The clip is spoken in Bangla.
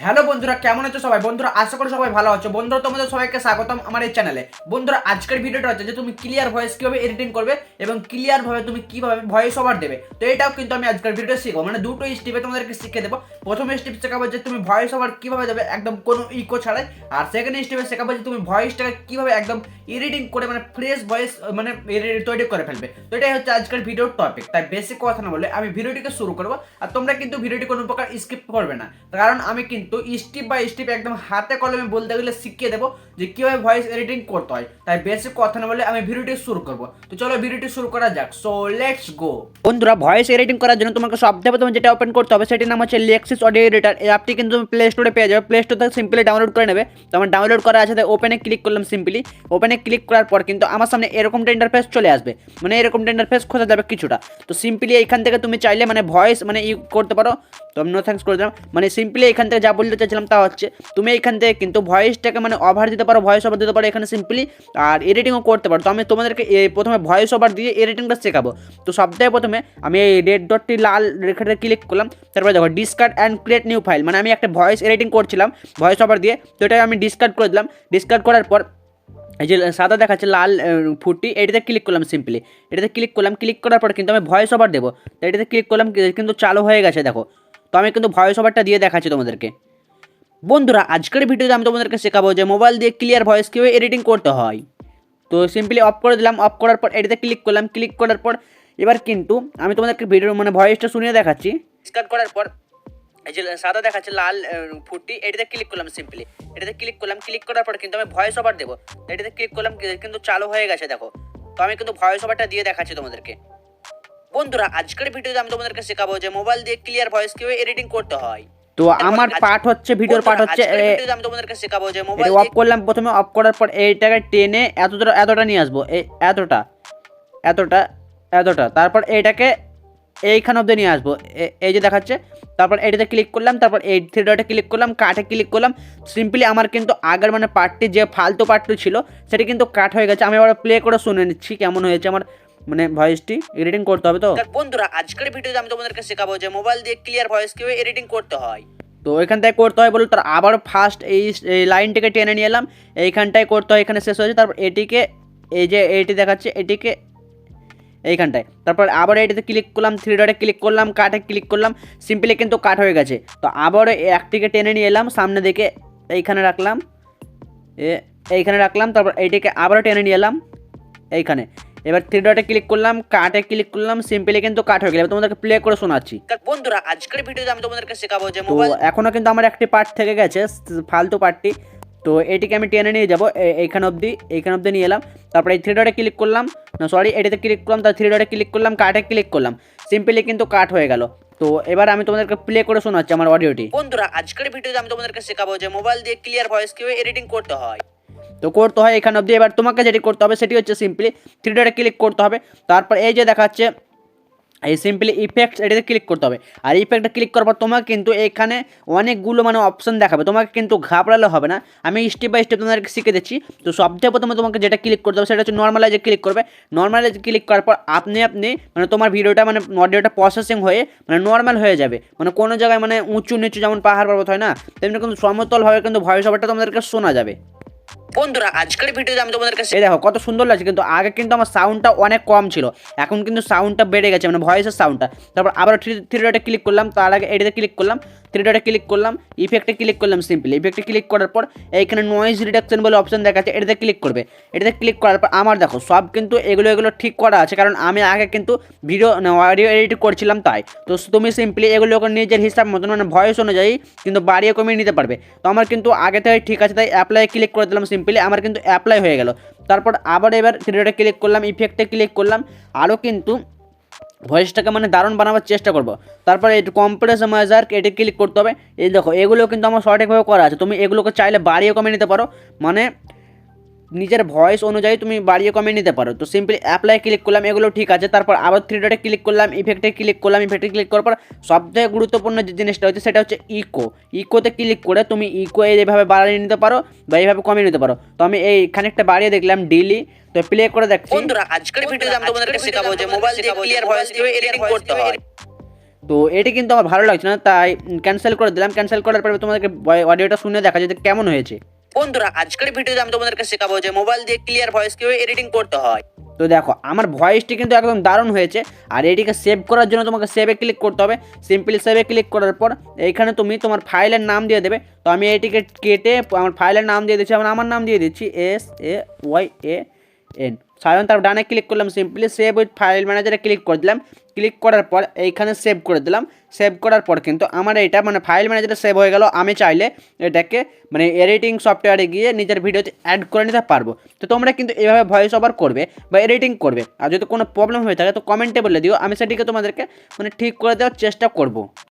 হ্যালো বন্ধুরা, কেমন আছো সবাই? বন্ধুরা আশা করি সবাই ভালো আছো। বন্ধুরা তোমাদের সবাইকে স্বাগতম আমার এই চ্যানেলে। বন্ধুরা আজকের ভিডিওটা হচ্ছে যে তুমি ক্লিয়ার ভয়েস কিভাবে এডিটিং করবে এবং ক্লিয়ার ভাবে তুমি কিভাবে ভয়েস ওভার দেবে। তো এটাও কিন্তু আমি আজকের ভিডিও শিখবো, মানে দুটো স্টেপে তোমাদেরকে শিখিয়ে দেবো। প্রথম স্টেপ শেখাবো যে তুমি ভয়েস ওভার কিভাবে দেবে একদম কোনো ইকো ছাড়াই, আর সেকেন্ড স্টেপে শেখাবো যে তুমি ভয়েসটাকে কিভাবে একদম এডিটিং করে মানে ফ্রেশ ভয়েস মানে তৈরি করে ফেলবে। তো এটাই হচ্ছে আজকের ভিডিওর টপিক। তাই বেশি কথা না বলে আমি ভিডিওটিকে শুরু করবো, আর তোমরা কিন্তু ভিডিওটি কোনো প্রকার স্কিপ করবে না, কারণ আমি কিন্তু স্টেপ বাই স্টেপ একদম হাতে কলমে বলতে গেলে শিখিয়ে দেবো যে কিভাবে ভয়েস এডিটিং করতে হয়। তাই বেশি কথা না বলে আমি ভিডিওটি শুরু করব। তো চলো ভিডিওটি শুরু করা যাক। So let's go. বন্ধুরা ভয়েস এডিটিং করার জন্য তোমাকে সবথেকে প্রথমে যেটা ওপেন করতে হবে সেটির নাম হচ্ছে লেক্সিস অডিও এডিটর। এই অ্যাপটি কিন্তু তুমি প্লে স্টোরে পেয়ে যাবে। প্লে স্টোর থেকে সিম্পলি ডাউনলোড করে নেবে। তো আমার ডাউনলোড করা আছে, তাই ওপেনে ক্লিক করলাম। সিম্পলি ওপেনে ক্লিক করার পর কিন্তু আমার সামনে এরকমটা ইন্টারফেস চলে আসবে, মানে এরকমটা ইন্টারফেস খোঁজা যাবে কিছুটা। তো সিম্পলি এইখান থেকে তুমি চাইলে মানে ভয়েস মানে করতে পারো। তো আমি নো থ্যাঙ্কস করে দিলাম। মানে সিম্পলি এখান থেকে যা বলতে চাইছিলাম তা হচ্ছে তুমি এখান থেকে কিন্তু ভয়েসটাকে মানে ওভার দিতে পারো, ভয়েস ওভার দিতে পারো এখানে সিম্পলি, আর এডিটিংও করতে পারো। তো আমি তোমাদেরকে প্রথমে ভয়েস ওভার দিয়ে এডিটিংটা শেখাবো। তো সবথেকে প্রথমে আমি এই রেড ডটটি লাল রেখাতে ক্লিক করলাম। তারপরে দেখো discard and create new file, মানে আমি একটা ভয়েস এডিটিং করছিলাম ভয়েস ওভার দিয়ে, তো এটা আমি ডিসকার্ড করে দিলাম। ডিসকার্ড করার পর এই যে সাদা দেখাচ্ছে লাল ফুটি, এটাতে ক্লিক করলাম। সিম্পলি এটাতে ক্লিক করলাম। ক্লিক করার পর কিন্তু আমি ভয়েস ওভার দেবো। তো এটাতে ক্লিক করলাম, কিন্তু চালু হয়ে গেছে দেখো। তো আমি কিন্তু ভয়েস ওভারটা দিয়ে দেখাচ্ছি তোমাদেরকে। বন্ধুরা আজকের ভিডিওতে আমি তোমাদেরকে শেখাবো যে মোবাইল দিয়ে ক্লিয়ার ভয়েস কীভাবে এডিটিং করতে হয়। তো সিম্পলি অফ করে দিলাম। অফ করার পর এটাতে ক্লিক করলাম। ক্লিক করার পর এবার কিন্তু আমি তোমাদেরকে ভিডিও মানে ভয়েসটা শুনিয়ে দেখাচ্ছি। স্টার্ট করার পর এই যে সাদা দেখাচ্ছে লাল ফুটি, এটাতে ক্লিক করলাম। সিম্পলি এটাতে ক্লিক করলাম। ক্লিক করার পর কিন্তু আমি ভয়েস ওভার দেবো। এটাতে ক্লিক করলাম, কিন্তু চালু হয়ে গেছে দেখো। তো আমি কিন্তু ভয়েস ওভারটা দিয়ে দেখাচ্ছি তোমাদেরকে। বন্ধুরা আজকের ভিডিওতে আমি তোমাদেরকে শেখাবো যে মোবাইল দিয়ে ক্লিয়ার ভয়েস কিভাবে এডিটিং করতে হয়। তো আমার পার্ট হচ্ছে ভিডিওর পার্ট হচ্ছে আমি তোমাদেরকে শেখাবো যে মোবাইল অফ করলাম। প্রথমে অফ করার পর এইটাকে টেনে এতটা নিয়ে আসবো, এতটা এতটা এতটা, তারপর এইটাকে এইখান অব্দি নিয়ে আসবো, এই যে দেখাচ্ছে। তারপর এটাতে ক্লিক করলাম। তারপর এই থ্রি ডটে ক্লিক করলাম, কাটে ক্লিক করলাম। সিম্পলি আমার কিন্তু আগের মানে পার্টটি যে ফালতু পার্টটি ছিল সেটা কিন্তু কাট হয়ে গেছে। আমি আবার প্লে করে শুনে নিচ্ছি কেমন হয়েছে আমার মানে ভয়েসটি এডিটিং করতে হবে। তো বন্ধুরা আজকের ভিডিওতে আমি তোমাদেরকে শেখাবো যে মোবাইল দিয়ে ক্লিয়ার ভয়েস কিভাবে এডিটিং করতে হয়। তো এখান থেকে করতে হয় বলে তার আবার ফার্স্ট এই লাইনটিকে টেনে নিয়ে এলাম, এইখানটায় করতে হয়, এখানে শেষ হয়েছে। তারপর এটিকে এই যে এইটি দেখাচ্ছে এটিকে এইখানটায়, তারপর আবার এটিতে ক্লিক করলাম, থ্রি ডটে ক্লিক করলাম, কাটে ক্লিক করলাম। সিম্পলি কিন্তু কাট হয়ে গেছে। তো আবার একটিকে টেনে নিয়ে এলাম সামনে দিকে, এইখানে রাখলাম, এইখানে রাখলাম। তারপর এইটিকে আবারও টেনে নিয়ে এলাম এইখানে। এবার থ্রি ডটে ক্লিক করলাম, কাটে ক্লিক করলাম। সিম্পলি কিন্তু কাট হয়ে গেল। তোমাদেরকে প্লে করে শোনাচ্ছি। বন্ধুরা আজকের ভিডিওতে আমি তোমাদেরকে শেখাবো যে মোবাইল এখনো কিন্তু আমার একটি পার্ট থেকে গেছে ফালতু পার্টটি। তো এটিকে আমি টেনে নিয়ে যাবো এইখান অবধি নিয়ে এলাম। তারপরে এই থ্রি ডটে ক্লিক করলাম, না সরি এটিতে ক্লিক করলাম, তার থ্রি ডটে ক্লিক করলাম, কাটে ক্লিক করলাম। সিম্পলি কিন্তু কাট হয়ে গেল। তো এবার আমি তোমাদেরকে প্লে করে শোনাচ্ছি আমার অডিওটি। বন্ধুরা আজকের ভিডিওতে আমি তোমাদেরকে শেখাবো যে মোবাইল দিয়ে ক্লিয়ার ভয়েস কিভাবে এডিটিং করতে হয়। তো করতে হয় এখান অবধি। এবার তোমাকে যেটি করতে হবে সেটি হচ্ছে সিম্পলি থ্রি ডটে ক্লিক করতে হবে। তারপর এই যে দেখাচ্ছে এই সিম্পলি ইফেক্টস, এটাতে ক্লিক করতে হবে। আর ইফেক্টে ক্লিক করার পর তোমাকে কিন্তু এখানে অনেকগুলো মানে অপশন দেখাবে, তোমাকে কিন্তু ঘাবড়ালে হবে না। আমি স্টেপ বাই স্টেপ তোমাদেরকে শিখে দিচ্ছি। তো সবথেকে প্রথমে তোমাকে যেটা ক্লিক করতে হবে সেটা হচ্ছে নর্মালাইজে ক্লিক করবে। নর্মালাইজে ক্লিক করার পর আপনি মানে তোমার ভিডিওটা মানে অডিওটা প্রসেসিং হয়ে মানে নর্মাল হয়ে যাবে। মানে কোনো জায়গায় মানে উঁচু নিচু যেমন পাহাড় পর্বত হয় না, তেমনি কিন্তু সমতলভাবে কিন্তু ভয়েস ওভারটা তোমাদেরকে শোনা যাবে। বন্ধুরা আজকের ভিডিওতে আমি তোমাদেরকে এই দেখো কত সুন্দর লাগছে, কিন্তু আগে কিন্তু আমার সাউন্ডটা অনেক কম ছিল, এখন কিন্তু সাউন্ডটা বেড়ে গেছে মানে ভয়েসের সাউন্ডটা। তারপর আবার থ্রি ডটে ক্লিক করলাম, তার আগে এটাতে ক্লিক করলাম, থ্রি ডটে ক্লিক করলাম, ইফেক্টে ক্লিক করলাম। সিম্পলি ইফেক্টে ক্লিক করার পর এইখানে নয়েজ রিডাকশন বলে অপশন দেখাচ্ছে, এটাতে ক্লিক করবে। এটাতে ক্লিক করার পর আমার দেখো সব কিন্তু এগুলো ঠিক করা আছে, কারণ আমি আগে কিন্তু ভিডিও অডিও এডিট করছিলাম তাই। তো তুমি সিম্পলি এগুলোকে নিজের হিসাব মতন মানে ভয়েস অনুযায়ী কিন্তু বাড়িয়ে কমিয়ে নিতে পারবে। তো আমার কিন্তু আগে থেকে ঠিক আছে, তাই অ্যাপ্লাই ক্লিক করে দিলাম। সিম্পলি আমার কিন্তু অ্যাপ্লাই হয়ে গেল। তারপর আবার এবার থ্রি ডটে ক্লিক করলাম, ইফেক্টে ক্লিক করলাম, আরও কিন্তু ভয়েসটাকে মানে দারুণ বানাবার চেষ্টা করবো। তারপরে এই কম্প্রেস মেজার এটি ক্লিক করতে হবে। এই দেখো এগুলো কিন্তু আমার সঠিকভাবে করা আছে, তুমি এগুলোকে চাইলে বাড়িয়ে কমিয়ে নিতে পারো, মানে নিজের ভয়েস অনুযায়ী তুমি বাড়িয়ে কমিয়ে নিতে পারো। তো সিম্পলি অ্যাপ্লাই ক্লিক করলাম, এগুলো ঠিক আছে। তারপর আবার থ্রি ডটে ক্লিক করলাম, ইফেক্টে ক্লিক করলাম, ইফেক্টে ক্লিক করার পর সবথেকে গুরুত্বপূর্ণ যে জিনিসটা হচ্ছে সেটা হচ্ছে ইকোতে ক্লিক করে তুমি ইকো এইভাবে বাড়িয়ে নিতে পারো বা এইভাবে কমিয়ে নিতে পারো। তো আমি এই খানিকটা বাড়িয়ে দেখলাম ডিলি, তো প্লে করে দেখছি। বন্ধুরা আজকের ভিডিওতে আমি তোমাদেরকে শেখাবো যে মোবাইল দিয়ে ক্লিয়ার ভয়েস কিভাবে এডিটিং করতে হয়। তো এটি কিন্তু আমার ভালো লাগছে না, তাই ক্যান্সেল করে দিলাম। ক্যান্সেল করার পরে তোমাদেরকে অডিওটা শুনে দেখা যেতে কেমন হয়েছে। বন্ধুরা আজকের ভিডিওতে আমি তোমাদেরকে শেখাবো যে মোবাইল দিয়ে ক্লিয়ার ভয়েস কিভাবে এডিটিং করতে হয়। তো দেখো আমার ভয়েসটি কিন্তু একদম দারুণ হয়েছে। আর এটিকে সেভ করার জন্য তোমাকে সেভে ক্লিক করতে হবে। সিম্পলি সেভে ক্লিক করার পর এইখানে তুমি তোমার ফাইলের নাম দিয়ে দেবে। তো আমি এটিকে কেটে আমার ফাইলের নাম দিয়ে দিচ্ছি, আমার নাম দিয়ে দিচ্ছি SAYAN সায়ন। তারপর ডানে ক্লিক করলাম, সিম্পলি সেভ উইথ ফাইল ম্যানেজারে ক্লিক করে দিলাম। ক্লিক করার পর এইখানে সেভ করে দিলাম। সেভ করার পর কিন্তু আমার এটা মানে ফাইল ম্যানেজারে সেভ হয়ে গেল। আমি চাইলে এটাকে মানে এডিটিং সফটওয়্যারে গিয়ে নিজের ভিডিওতে অ্যাড করে নিতে পারবো। তো তোমরা কিন্তু এভাবে ভয়েস ওভার করবে বা এডিটিং করবে। আর যদি কোনো প্রবলেম হয়ে থাকে তো কমেন্টে বলে দিও, আমি সেটিকে তোমাদেরকে মানে ঠিক করে দেওয়ার চেষ্টা করব।